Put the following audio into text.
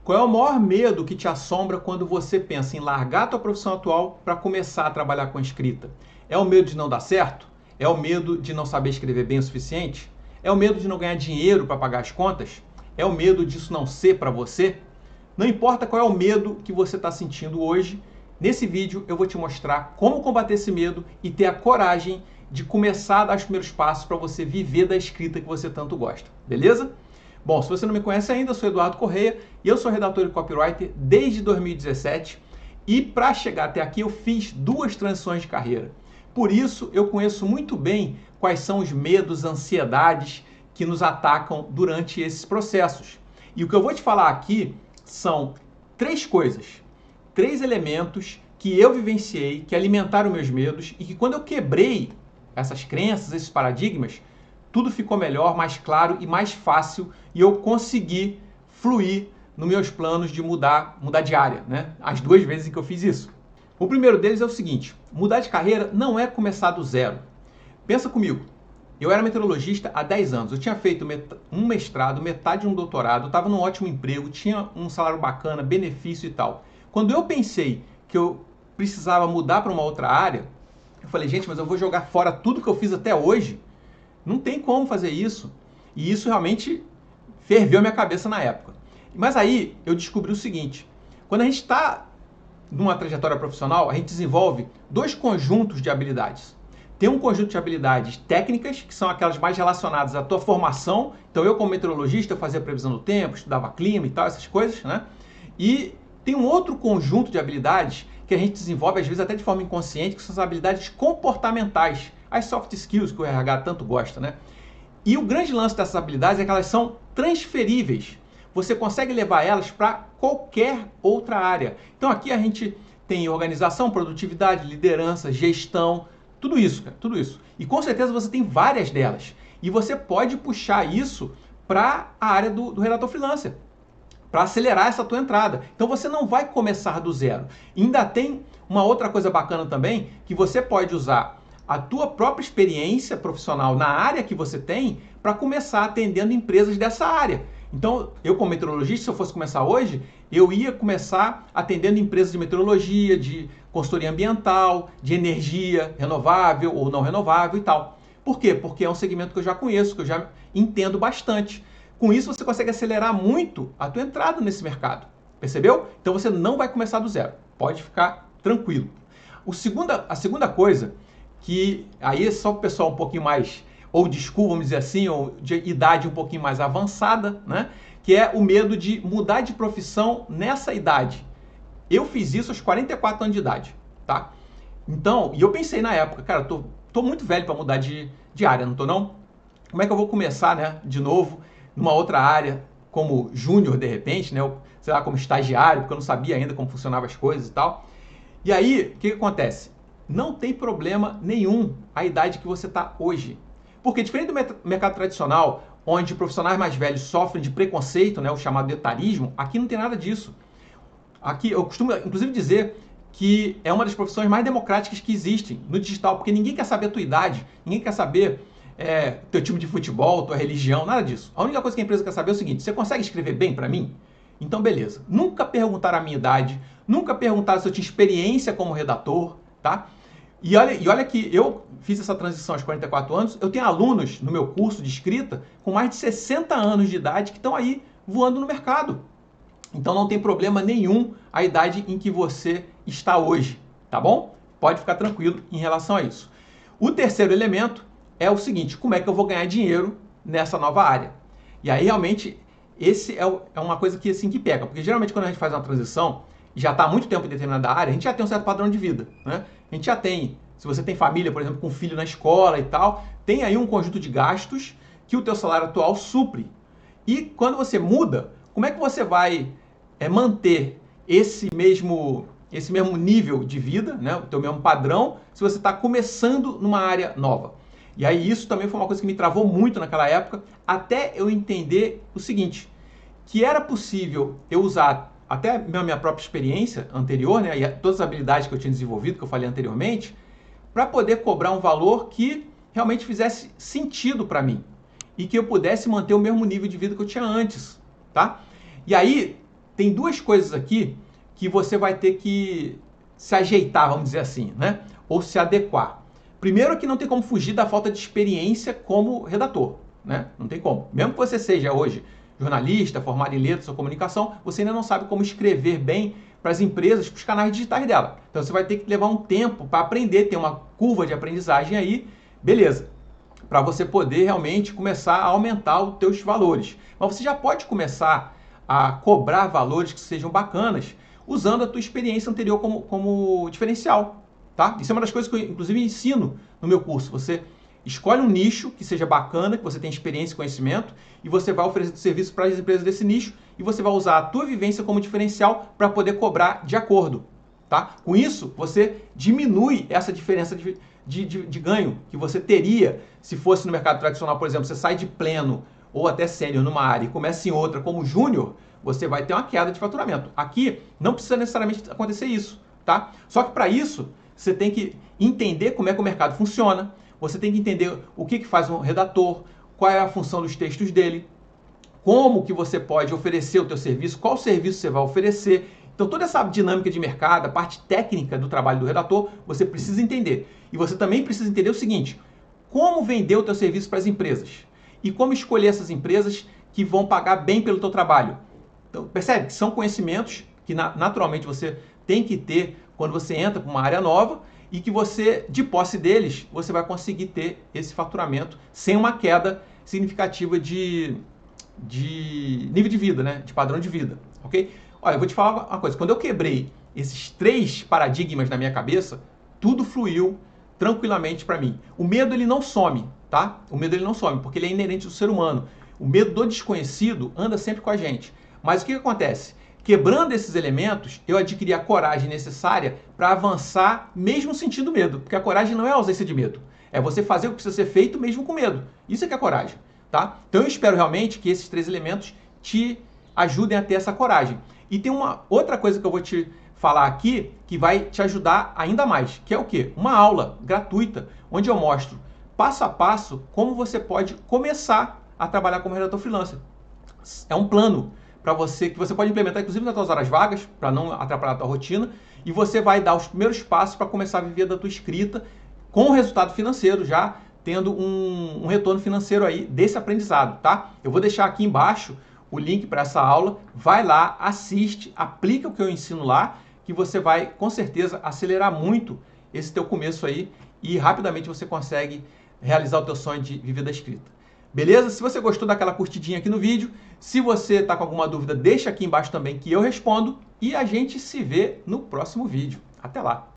Qual é o maior medo que te assombra quando você pensa em largar a tua profissão atual para começar a trabalhar com escrita? É o medo de não dar certo? É o medo de não saber escrever bem o suficiente? É o medo de não ganhar dinheiro para pagar as contas? É o medo disso não ser para você? Não importa qual é o medo que você está sentindo hoje, nesse vídeo eu vou te mostrar como combater esse medo e ter a coragem de começar a dar os primeiros passos para você viver da escrita que você tanto gosta, beleza? Bom, se você não me conhece ainda, eu sou Eduardo Correia e eu sou redator e copywriter desde 2017 e para chegar até aqui eu fiz 2 transições de carreira. Por isso eu conheço muito bem quais são os medos, ansiedades que nos atacam durante esses processos. E o que eu vou te falar aqui são 3 coisas, 3 elementos que eu vivenciei, que alimentaram meus medos e que quando eu quebrei essas crenças, esses paradigmas, tudo ficou melhor, mais claro e mais fácil e eu consegui fluir nos meus planos de mudar de área, né? As 2 vezes em que eu fiz isso. O primeiro deles é o seguinte: mudar de carreira não é começar do zero. Pensa comigo, eu era meteorologista há 10 anos, eu tinha feito um mestrado, metade de um doutorado, estava num ótimo emprego, tinha um salário bacana, benefício e tal. Quando eu pensei que eu precisava mudar para uma outra área, eu falei, gente, mas eu vou jogar fora tudo que eu fiz até hoje? Não tem como fazer isso. E isso realmente ferveu minha cabeça na época. Mas aí eu descobri o seguinte: quando a gente está numa trajetória profissional, a gente desenvolve 2 conjuntos de habilidades. Tem um conjunto de habilidades técnicas, que são aquelas mais relacionadas à tua formação. Então eu, como meteorologista, eu fazia previsão do tempo, estudava clima e tal, essas coisas, né? E tem um outro conjunto de habilidades que a gente desenvolve, às vezes até de forma inconsciente, que são as habilidades comportamentais, as soft skills que o RH tanto gosta, né? E o grande lance dessas habilidades é que elas são transferíveis. Você consegue levar elas para qualquer outra área. Então aqui a gente tem organização, produtividade, liderança, gestão, tudo isso, cara, tudo isso. E com certeza você tem várias delas. E você pode puxar isso para a área do redator freelancer, para acelerar essa tua entrada. Então você não vai começar do zero. E ainda tem uma outra coisa bacana também, que você pode usar a tua própria experiência profissional na área que você tem para começar atendendo empresas dessa área. Então, eu como meteorologista, se eu fosse começar hoje, eu ia começar atendendo empresas de meteorologia, de consultoria ambiental, de energia renovável ou não renovável e tal. Por quê? Porque é um segmento que eu já conheço, que eu já entendo bastante. Com isso, você consegue acelerar muito a tua entrada nesse mercado. Percebeu? Então, você não vai começar do zero. Pode ficar tranquilo. A segunda coisa, que aí é só o pessoal um pouquinho mais old school, vamos dizer assim, ou de idade um pouquinho mais avançada, né? Que é o medo de mudar de profissão nessa idade. Eu fiz isso aos 44 anos de idade, tá? Então, e eu pensei na época, cara, eu tô muito velho para mudar de área, não tô não? Como é que eu vou começar, né, de novo, numa outra área, como júnior de repente, né? Ou, sei lá, como estagiário, porque eu não sabia ainda como funcionavam as coisas e tal. E aí, o que acontece? Não tem problema nenhum a idade que você está hoje. Porque diferente do mercado tradicional, onde profissionais mais velhos sofrem de preconceito, né, o chamado etarismo, aqui não tem nada disso. Aqui eu costumo, inclusive, dizer que é uma das profissões mais democráticas que existem no digital, porque ninguém quer saber a tua idade, ninguém quer saber teu time de futebol, tua religião, nada disso. A única coisa que a empresa quer saber é o seguinte: você consegue escrever bem para mim? Então, beleza. Nunca perguntaram a minha idade, nunca perguntaram se eu tinha experiência como redator, tá? E olha que eu fiz essa transição aos 44 anos, eu tenho alunos no meu curso de escrita com mais de 60 anos de idade que estão aí voando no mercado. Então não tem problema nenhum a idade em que você está hoje, tá bom? Pode ficar tranquilo em relação a isso. O terceiro elemento é o seguinte: como é que eu vou ganhar dinheiro nessa nova área? E aí realmente esse é uma coisa que assim que pega, porque geralmente quando a gente faz uma transição e já está há muito tempo em determinada área, a gente já tem um certo padrão de vida, né? A gente já tem, se você tem família, por exemplo, com filho na escola e tal, tem aí um conjunto de gastos que o teu salário atual supre. E quando você muda, como é que você vai manter esse mesmo nível de vida, né, o teu mesmo padrão, se você está começando numa área nova? E aí isso também foi uma coisa que me travou muito naquela época, até eu entender o seguinte, que era possível eu usar até a minha própria experiência anterior, né, e todas as habilidades que eu tinha desenvolvido, que eu falei anteriormente, para poder cobrar um valor que realmente fizesse sentido para mim e que eu pudesse manter o mesmo nível de vida que eu tinha antes, tá? E aí, tem duas coisas aqui que você vai ter que se ajeitar, vamos dizer assim, né? Ou se adequar. Primeiro que não tem como fugir da falta de experiência como redator, né? Não tem como. Mesmo que você seja hoje jornalista, formado em letras ou comunicação, você ainda não sabe como escrever bem para as empresas, para os canais digitais dela. Então você vai ter que levar um tempo para aprender, ter uma curva de aprendizagem aí, beleza, para você poder realmente começar a aumentar os teus valores. Mas você já pode começar a cobrar valores que sejam bacanas, usando a tua experiência anterior como diferencial, tá? Isso é uma das coisas que eu, inclusive, ensino no meu curso. Você escolhe um nicho que seja bacana, que você tenha experiência e conhecimento, e você vai oferecer serviço para as empresas desse nicho, e você vai usar a tua vivência como diferencial para poder cobrar de acordo, tá? Com isso, você diminui essa diferença de ganho que você teria se fosse no mercado tradicional. Por exemplo, você sai de pleno ou até sênior numa área e começa em outra como júnior, você vai ter uma queda de faturamento. Aqui não precisa necessariamente acontecer isso, tá? Só que para isso, você tem que entender como é que o mercado funciona, você tem que entender o que faz um redator, qual é a função dos textos dele, como que você pode oferecer o teu serviço, qual serviço você vai oferecer. Então toda essa dinâmica de mercado, a parte técnica do trabalho do redator, você precisa entender. E você também precisa entender o seguinte: como vender o teu serviço para as empresas e como escolher essas empresas que vão pagar bem pelo teu trabalho. Então, percebe que são conhecimentos que naturalmente você tem que ter quando você entra para uma área nova e que você, de posse deles, você vai conseguir ter esse faturamento sem uma queda significativa de nível de vida, né? De padrão de vida, ok? Olha, eu vou te falar uma coisa. Quando eu quebrei esses 3 paradigmas na minha cabeça, tudo fluiu tranquilamente para mim. O medo, ele não some, tá? O medo, ele não some, porque ele é inerente do ser humano. O medo do desconhecido anda sempre com a gente. Mas o que acontece? Quebrando esses elementos, eu adquiri a coragem necessária para avançar mesmo sentindo medo. Porque a coragem não é a ausência de medo. É você fazer o que precisa ser feito mesmo com medo. Isso é que é coragem, tá? Então eu espero realmente que esses 3 elementos te ajudem a ter essa coragem. E tem uma outra coisa que eu vou te falar aqui que vai te ajudar ainda mais, que é o quê? Uma aula gratuita, onde eu mostro passo a passo como você pode começar a trabalhar como redator freelancer. É um plano para você, que você pode implementar inclusive nas suas horas vagas, para não atrapalhar a tua rotina, e você vai dar os primeiros passos para começar a viver da tua escrita com resultado financeiro, já tendo um retorno financeiro aí desse aprendizado, tá? Eu vou deixar aqui embaixo o link para essa aula, vai lá, assiste, aplica o que eu ensino lá, que você vai com certeza acelerar muito esse teu começo aí e rapidamente você consegue realizar o teu sonho de viver da escrita. Beleza? Se você gostou, dá aquela curtidinha aqui no vídeo. Se você está com alguma dúvida, deixa aqui embaixo também que eu respondo. E a gente se vê no próximo vídeo. Até lá!